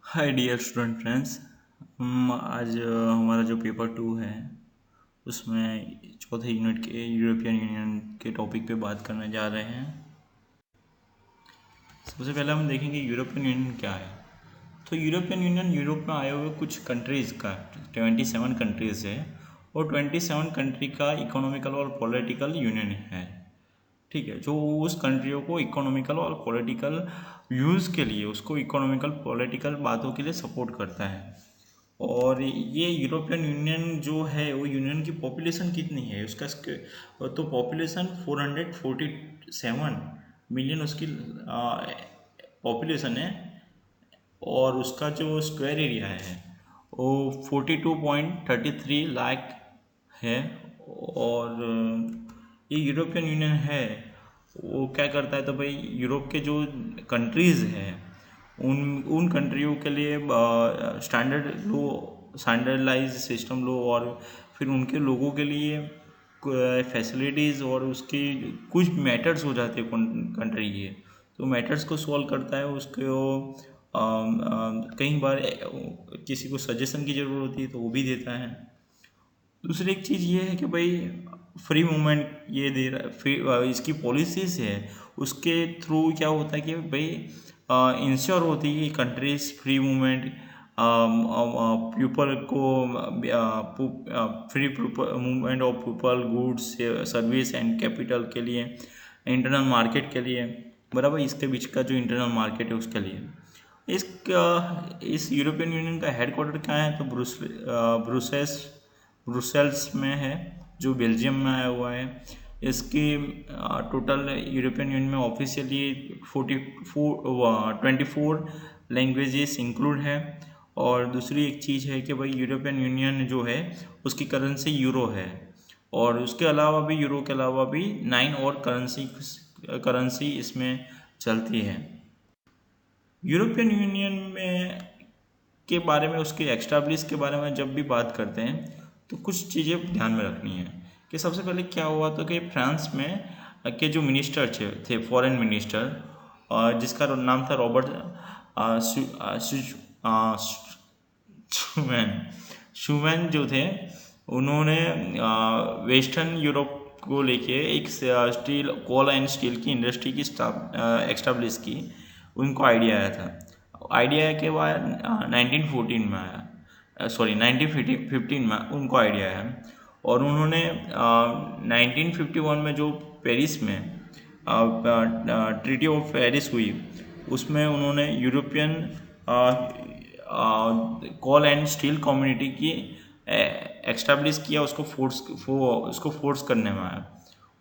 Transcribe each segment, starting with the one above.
Hi dear student friends. हम आज हमारा जो पेपर 2 है उसमें चौथे यूनिट के यूरोपियन यूनियन के टॉपिक पे बात करने जा रहे हैं। सबसे पहले हम देखेंगे यूरोपियन यूनियन क्या है। तो यूरोपियन यूनियन यूरोप में आए हुए कुछ कंट्रीज़ का 27 कंट्रीज़ है और 27 कंट्री का इकोनॉमिकल और पॉलिटिकल यूनियन है। ठीक है, जो उस कंट्रियों को इकोनॉमिकल और पॉलिटिकल व्यूज़ के लिए, उसको इकोनॉमिकल पॉलिटिकल बातों के लिए सपोर्ट करता है। और ये यूरोपियन यूनियन जो है वो यूनियन की पॉपुलेशन कितनी है उसका तो पॉपुलेशन 447 मिलियन उसकी पॉपुलेशन है। और उसका जो स्क्वायर एरिया है वो 42.33 लाख है। और ये यूरोपियन यूनियन है वो क्या करता है, तो भाई यूरोप के जो कंट्रीज़ हैं उन उन कंट्रियों के लिए स्टैंडर्ड लो, स्टैंडर्डलाइज सिस्टम लो, और फिर उनके लोगों के लिए फैसिलिटीज़ और उसकी कुछ मैटर्स हो जाते हैं कंट्री के, तो मैटर्स को सॉल्व करता है। उसको कई बार किसी को सजेशन की ज़रूरत होती है तो वो भी देता है। दूसरी एक चीज़ ये है कि भाई फ्री मूवमेंट ये दे रहा है, फ्री इसकी पॉलिसीज़ है उसके थ्रू क्या होता है कि भाई इंश्योर होती है कंट्रीज फ्री मूवमेंट, पीपल को free movement of people, goods, service and capital के लिए, इंटरनल मार्केट के लिए, बराबर इसके बीच का जो इंटरनल मार्केट है उसके लिए। इस यूरोपियन यूनियन का हेडक्वार्टर क्या है, तो ब्रुसेल्स ब्रुसेल्स में है, जो बेल्जियम में आया हुआ है। इसकी टोटल यूरोपियन यूनियन में ऑफिशियली 24 लैंग्वेजेस इंक्लूड है। और दूसरी एक चीज़ है कि भाई यूरोपियन यूनियन जो है उसकी करेंसी यूरो है, और उसके अलावा भी यूरो के अलावा भी 9 और करेंसी इसमें चलती है। यूरोपियन यूनियन में के बारे में, उसके एस्टाब्लिश के बारे में जब भी बात करते हैं तो कुछ चीज़ें ध्यान में रखनी है कि सबसे पहले क्या हुआ तो कि फ्रांस में के जो मिनिस्टर थे फॉरेन मिनिस्टर, जिसका नाम था रॉबर्ट शूमैन शूमैन जो थे, उन्होंने वेस्टर्न यूरोप को लेके एक स्टील, कोल एंड स्टील की इंडस्ट्री की एस्टाब्लिश की। उनको आइडिया आया था। आइडिया के बाद 1914 में आया, सॉरी 1915 में उनको आइडिया आया। और उन्होंने 1951 में जो पेरिस में ट्रीटी ऑफ पेरिस हुई उसमें उन्होंने European coal and steel community की एक्स्टैब्लिश किया, उसको फोर्स करने में आया।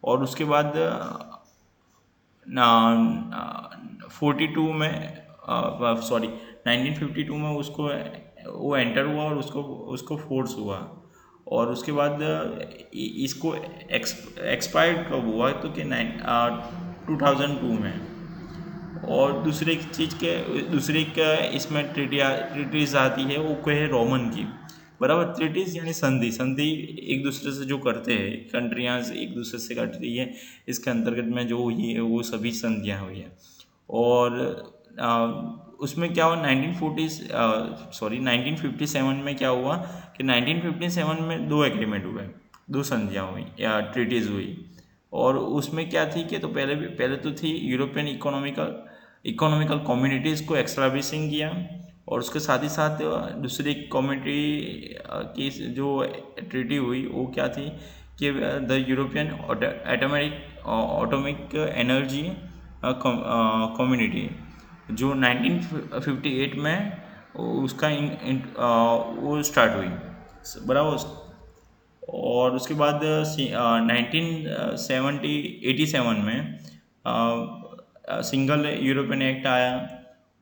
और उसके बाद 42 में, सॉरी 1952 में उसको वो एंटर हुआ और उसको उसको फोर्स हुआ। और उसके बाद इसको एक्सपायर्ड कब हुआ तो कि 2002 में। और दूसरी एक इसमें ट्रीटीज आती है, वो क्या है, रोमन की, बराबर। ट्रीटीज यानी संधि, संधि एक दूसरे से जो करते हैं, कंट्रियाँ एक दूसरे से करती है, इसके अंतर्गत में जो हुई है वो सभी संधियाँ हुई है। और उसमें क्या हुआ 1957 में क्या हुआ कि 1957 में दो एग्रीमेंट हुए, दो संधियाँ हुई या ट्रीटीज हुई। और उसमें क्या थी कि तो पहले तो थी यूरोपियन इकोनॉमिकल कम्युनिटीज़ को एक्स्टैब्लिशिंग किया। और उसके साथ ही साथ दूसरी कम्युनिटी की जो ट्रीटी हुई वो क्या थी कि the European atomic energy community, जो 1958 में उसका वो स्टार्ट हुई, बराबर। और उसके बाद 1987 में सिंगल यूरोपियन एक्ट आया।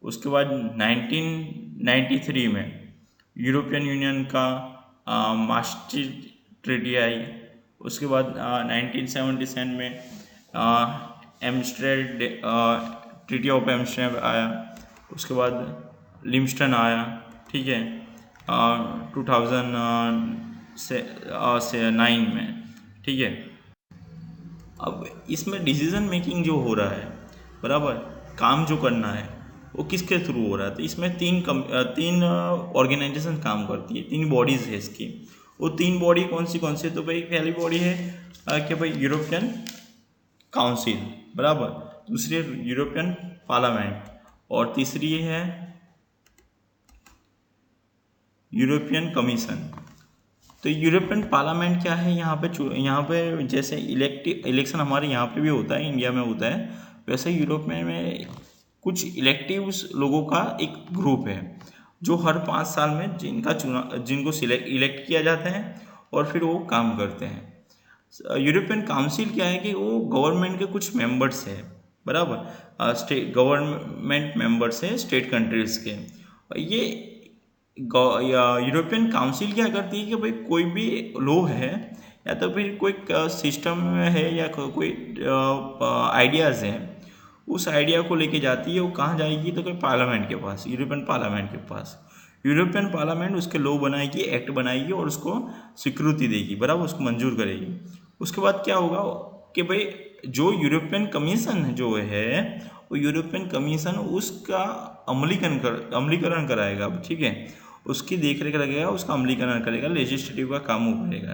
उसके बाद 1993 में यूरोपियन यूनियन का मास्ट्रिक्ट ट्रीटी आई। उसके बाद 1977 में ट्रीटी ऑफ एम्स्टर्डम आया। उसके बाद लिमस्टन आया, ठीक है, 2009 में, ठीक है। अब इसमें डिसीजन मेकिंग जो हो रहा है, बराबर, काम जो करना है वो किसके थ्रू हो रहा है? तो इसमें तीन ऑर्गेनाइजेशन काम करती है, तीन बॉडीज़ है इसकी। वो तीन बॉडी कौन सी? तो भाई पहली बॉडी है कि भाई यूरोपियन काउंसिल, बराबर। दूसरी है यूरोपियन पार्लियामेंट, और तीसरी है यूरोपियन कमीशन। तो यूरोपियन पार्लियामेंट क्या है? यहाँ पे जैसे इलेक्शन हमारे यहाँ पे भी होता है, इंडिया में होता है, वैसे यूरोप में कुछ इलेक्टिव्स लोगों का एक ग्रुप है जो हर 5 साल में जिनको इलेक्ट किया जाता है और फिर वो काम करते हैं। यूरोपियन काउंसिल क्या है कि वो गवर्नमेंट के कुछ मेंबर्स है, बराबर। स्टेट गवर्नमेंट मेंबर्स है स्टेट कंट्रीज के। ये यूरोपियन काउंसिल क्या करती है कि भाई कोई भी लॉ है या तो फिर कोई सिस्टम है या कोई आइडियाज़ हैं, उस आइडिया को लेके जाती है। वो कहाँ जाएगी? तो कोई पार्लियामेंट के पास, यूरोपियन पार्लियामेंट के पास। यूरोपियन पार्लियामेंट उसके लॉ बनाएगी, एक्ट बनाएगी और उसको स्वीकृति देगी, बराबर, उसको मंजूर करेगी। उसके बाद क्या होगा कि भाई जो यूरोपियन कमीशन जो है वो यूरोपियन कमीशन उसका अमलीकरण कराएगा, ठीक है, उसकी देखरेख रखेगा, उसका अमलीकरण करेगा, लेजिस्लेटिव का काम वो करेगा,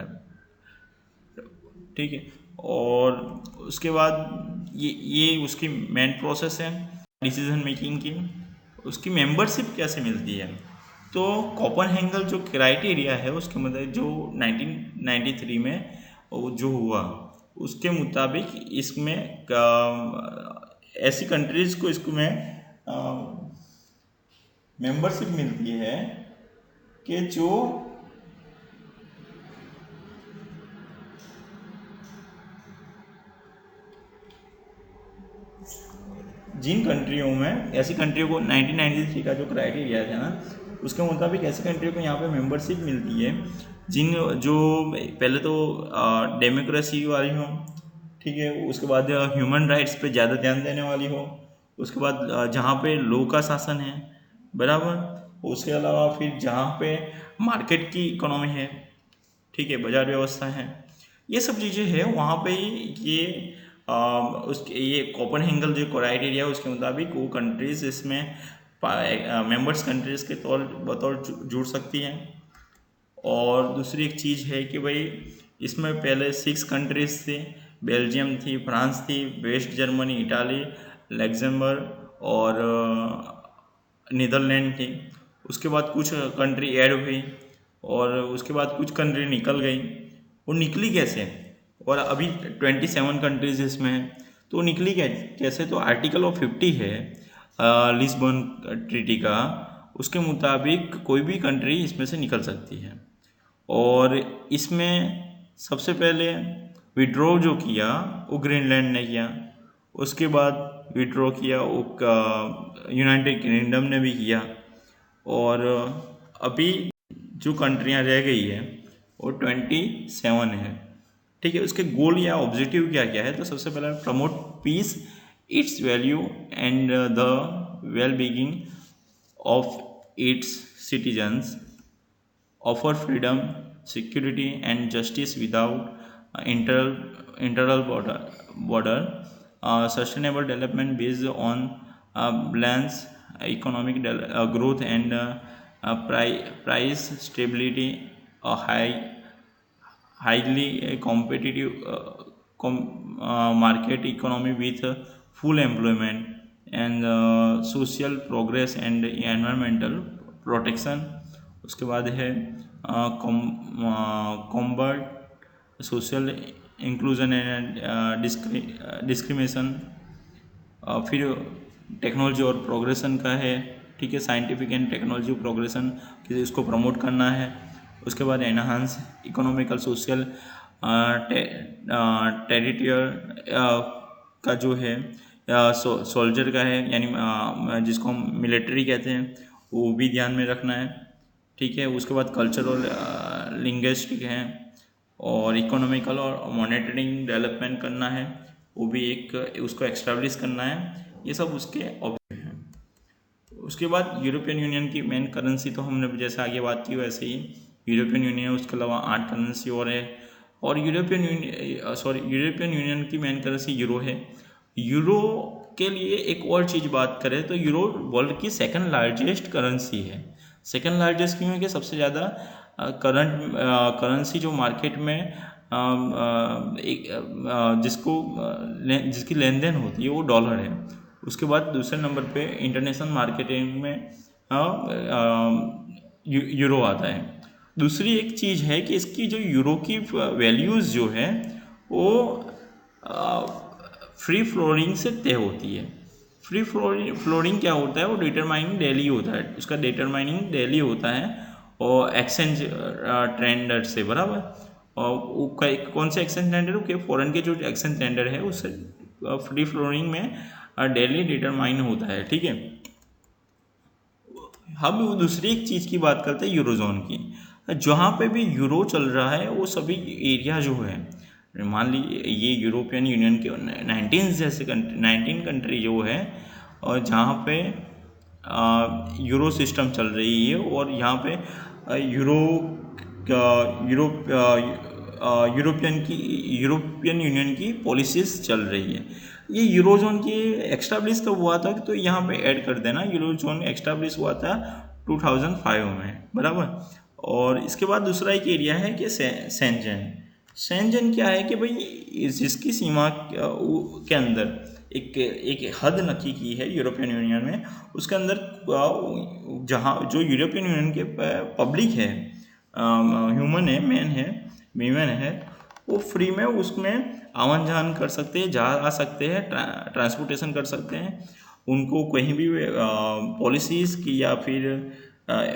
ठीक है। और उसके बाद ये उसकी मेन प्रोसेस है डिसीजन मेकिंग की। उसकी मेंबरशिप कैसे मिलती है? तो कोपेनहेगन जो क्राइटेरिया है उसके मतलब जो 1993 में जो हुआ उसके मुताबिक इसमें ऐसी कंट्रीज को इसमें मेंबरशिप मिलती है कि जो जिन कंट्रियों में ऐसी कंट्रियों को 1993 का जो क्राइटेरिया था ना उसके मुताबिक ऐसी कंट्रियों को यहाँ पे मेंबरशिप मिलती है जिन जो पहले तो डेमोक्रेसी वाली हो, ठीक है, उसके बाद ह्यूमन राइट्स पे ज़्यादा ध्यान देने वाली हो, उसके बाद जहाँ पे लॉ का शासन है, बराबर, उसके अलावा फिर जहाँ पे मार्केट की इकोनॉमी है, ठीक है, बाजार व्यवस्था है, ये सब चीज़ें हैं वहाँ पे ये उसके ये कोपेनहेगन जो क्राइटेरिया है उसके मुताबिक वो कंट्रीज इसमें मेंबर्स कंट्रीज के बतौर जुड़ सकती हैं। और दूसरी एक चीज़ है कि भाई इसमें पहले 6 कंट्रीज थी, बेल्जियम थी, फ्रांस थी, वेस्ट जर्मनी, इटाली, लग्जमबर्ग और नीदरलैंड थी। उसके बाद कुछ कंट्री ऐड हुई और उसके बाद कुछ कंट्री निकल गई। वो निकली कैसे? और अभी 27 कंट्रीज इसमें हैं, तो निकली कैसे? तो आर्टिकल ऑफ 50 है लिस्बन ट्रीटी का, उसके मुताबिक कोई भी कंट्री इसमें से निकल सकती है। और इसमें सबसे पहले विड्रॉ जो किया वो ग्रीनलैंड ने किया, उसके बाद विड्रॉ किया वो यूनाइटेड किंगडम ने भी किया, और अभी जो कंट्रियां रह गई है वो 27 है, ठीक है। उसके गोल या ऑब्जेक्टिव क्या क्या है? तो सबसे पहला promote peace, its value and the well being of its citizens, offer freedom, security and justice without internal border, sustainable development based on balanced economic growth and price stability, a highly competitive market economy with full employment and social progress and environmental protection। उसके बाद है combat social inclusion and discrimination. फिर technology और progression का है, ठीक है, scientific and technology progression किसी इसको प्रमोट करना है। उसके बाद एनहांस इकोनॉमिकल सोशल टेरिटोरियल का जो है सोल्जर का है, यानी जिसको हम मिलिट्री कहते हैं, वो भी ध्यान में रखना है, ठीक है। उसके बाद कल्चरल लिंग्विस्टिक है और इकोनॉमिकल और मॉनेटरिंग डेवलपमेंट करना है, वो भी एक उसको एक्स्टैब्लिश करना है। ये सब उसके ऑब्जेक्टिव हैं। उसके बाद यूरोपियन यूनियन की मेन करेंसी तो हमने जैसे आगे बात की वैसे ही यूरोपियन यूनियन, उसके अलावा 8 करेंसी और है। और यूरोपियन यूनियन की मेन करेंसी यूरो है। यूरो के लिए एक और चीज़ बात करें तो यूरो वर्ल्ड की सेकंड लार्जेस्ट करेंसी है। सेकंड लार्जेस्ट क्यों है कि सबसे ज़्यादा करंट करेंसी जो मार्केट में जिसकी लेन देन होती है वो डॉलर है। उसके बाद दूसरे नंबर पे इंटरनेशनल मार्केटिंग में यूरो आता है। दूसरी एक चीज़ है कि इसकी जो यूरो की वैल्यूज़ जो है वो फ्री फ्लोरिंग से तय होती है। फ्री फ्लोरिंग क्या होता है, वो डिटरमाइनिंग डेली होता है, उसका डिटरमाइनिंग डेली होता है और एक्सचेंज ट्रेंडर से, बराबर। और वो कौन से एक्सचेंज ट्रेंडर के फॉरेन के जो एक्सचेंज ट्रेंडर है उससे फ्री फ्लोरिंग में डेली डिटरमाइन होता है, ठीक है। हम दूसरी एक चीज़ की बात करते हैं यूरोजोन की। जहाँ पे भी यूरो चल रहा है वो सभी एरिया जो है, मान लीजिए ये यूरोपियन यूनियन के 19 कंट्री जो है, और जहाँ पे यूरो सिस्टम चल रही है और यहाँ पे यूरोपियन यूनियन की पॉलिसीज चल रही है। ये यूरोजोन की एक्स्टैब्लिश कब हुआ था, तो यहाँ पे ऐड कर देना, यूरोजोन एक्स्टैब्लिश हुआ था 2005 में, बराबर। और इसके बाद दूसरा एक एरिया है कि सेंजन क्या है कि भाई जिसकी सीमा के अंदर एक हद नक्की की है यूरोपियन यूनियन में, उसके अंदर जहाँ जो यूरोपियन यूनियन के पब्लिक है, ह्यूमन है, वीमेन है, वो फ्री में उसमें आवन जान कर सकते हैं, जा आ सकते हैं, ट्रांसपोर्टेशन कर सकते हैं। उनको कहीं भी पॉलिसीज़ की या फिर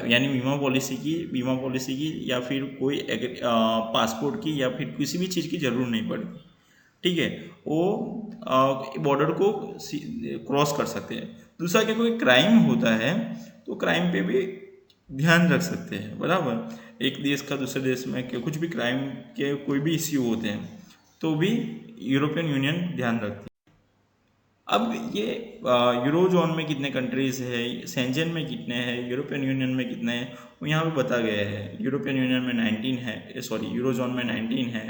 यानी बीमा पॉलिसी की या फिर कोई पासपोर्ट की या फिर किसी भी चीज़ की ज़रूरत नहीं पड़ती, ठीक है। वो बॉर्डर को क्रॉस कर सकते हैं। दूसरा कि कोई क्राइम होता है तो क्राइम पे भी ध्यान रख सकते हैं, बराबर। एक देश का दूसरे देश में कुछ भी क्राइम के कोई भी इश्यू होते हैं तो भी यूरोपियन यूनियन ध्यान रखती है। अब ये यूरोजोन में कितने कंट्रीज है, सेंजन में कितने हैं, यूरोपियन यूनियन में कितने हैं, वो यहाँ पे बता गया है। यूरोपियन यूनियन में 19 है, सॉरी यूरोजोन में 19 है,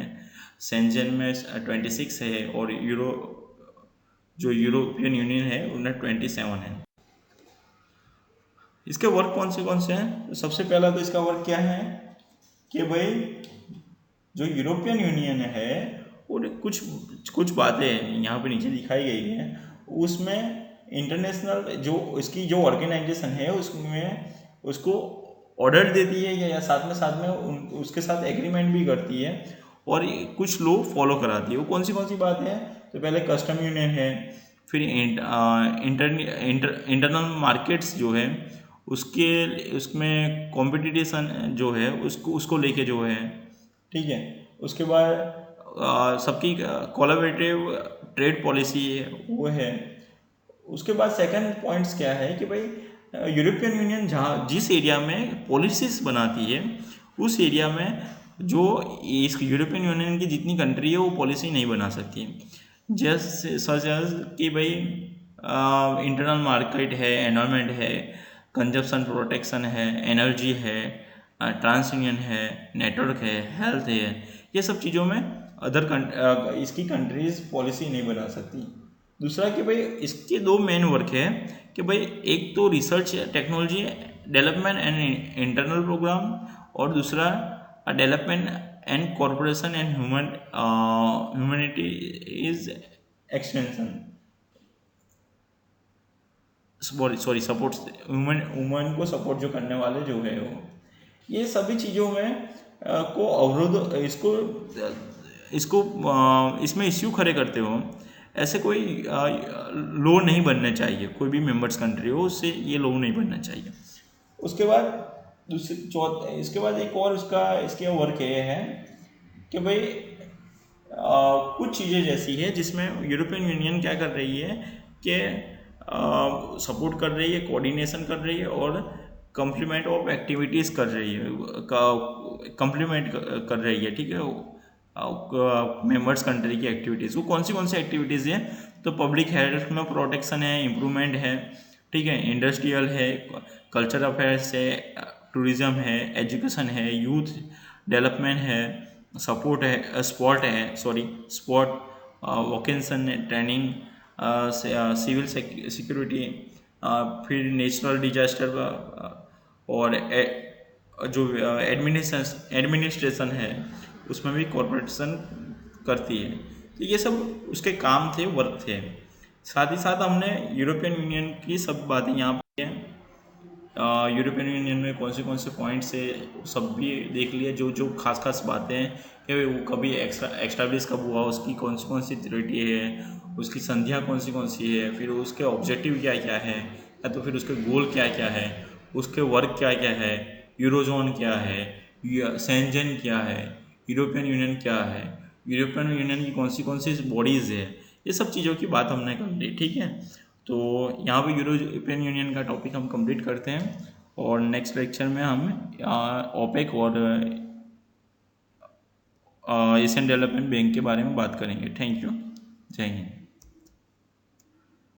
सेंजन में 26 है, और जो यूरोपियन यूनियन है उनमें 27 है। इसके वर्क कौन से हैं, तो सबसे पहला तो इसका वर्क क्या है कि भाई जो यूरोपियन यूनियन है वो कुछ बातें यहाँ पे नीचे दिखाई गई है, उसमें इंटरनेशनल जो इसकी जो ऑर्गेनाइजेशन है उसमें उसको ऑर्डर देती है या साथ में उसके साथ एग्रीमेंट भी करती है और कुछ लो फॉलो कराती है। वो कौन सी बात है, तो पहले कस्टम यूनियन है, फिर इंटरनल मार्केट्स जो है उसमें कंपटीशन जो है उसको लेके जो है, ठीक है। उसके बाद सबकी कोलैबोरेटिव ट्रेड पॉलिसी है वो है। उसके बाद सेकंड पॉइंट्स क्या है कि भाई यूरोपियन यूनियन जहाँ जिस एरिया में पॉलिसीज बनाती है उस एरिया में जो इस यूरोपियन यूनियन की जितनी कंट्री है वो पॉलिसी नहीं बना सकती, जैसे सच एज कि भाई इंटरनल मार्केट है, एनवायरनमेंट है, कंजप्शन प्रोटेक्शन है, एनर्जी है, ट्रांस यूनियन है, नेटवर्क है, हेल्थ है, ये सब चीज़ों में इसकी कंट्रीज पॉलिसी नहीं बना सकती। दूसरा कि भाई इसके दो मेन वर्क है कि भाई एक तो research technology development and internal program, और दूसरा development and corporation and humanity is extension, sorry support, women को सपोर्ट जो करने वाले जो है वो, ये सभी चीज़ों में को अवरोध इसमें इश्यू खड़े करते हो। ऐसे कोई लो नहीं बनने चाहिए, कोई भी मेंबर्स कंट्री हो उससे ये लो नहीं बनना चाहिए। उसके बाद इसके बाद एक और इसके वर्क ये है कि भाई कुछ चीज़ें जैसी है जिसमें यूरोपियन यूनियन क्या कर रही है कि सपोर्ट कर रही है, कोऑर्डिनेशन कर रही है और कम्प्लीमेंट ऑफ एक्टिविटीज़ कर रही है, कम्प्लीमेंट कर रही है, ठीक है, मेंबर्स कंट्री की एक्टिविटीज़। वो कौन सी एक्टिविटीज़ हैं, तो पब्लिक हेल्थ में प्रोटेक्शन है, इम्प्रूवमेंट है, ठीक है, इंडस्ट्रियल है, कल्चर अफेयर्स है, टूरिज़्म है, एजुकेशन है, यूथ डेवलपमेंट है, sport vocation training, civil security, फिर नेचुरल डिजास्टर और जो एडमिनिस्ट्रेशन है उसमें भी कॉरपोरेशन करती है। तो ये सब उसके काम थे, वर्क थे। साथ ही साथ हमने यूरोपियन यूनियन की सब बातें यहाँ पे यूरोपियन यूनियन में कौन से पॉइंट्स है सब भी देख लिया, जो जो खास खास बातें हैं कि वो कभी एक्स्टैब्लिश कब हुआ, उसकी कौन सी थ्योरी है, उसकी संधियाँ कौन सी है, फिर उसके ऑब्जेक्टिव क्या क्या है, या तो फिर उसके गोल क्या क्या है, उसके वर्क क्या क्या है, यूरोजोन क्या है, सेंजन क्या है, यूरोपियन यूनियन क्या है, यूरोपियन यूनियन की कौन सी बॉडीज़ है, ये सब चीज़ों की बात हमने कर ली। ठीक है, तो यहाँ पे यूरोपियन यूनियन का टॉपिक हम कंप्लीट करते हैं और नेक्स्ट लेक्चर में हम ओपेक और एशियन डेवलपमेंट बैंक के बारे में बात करेंगे। Thank you. जय हिंद।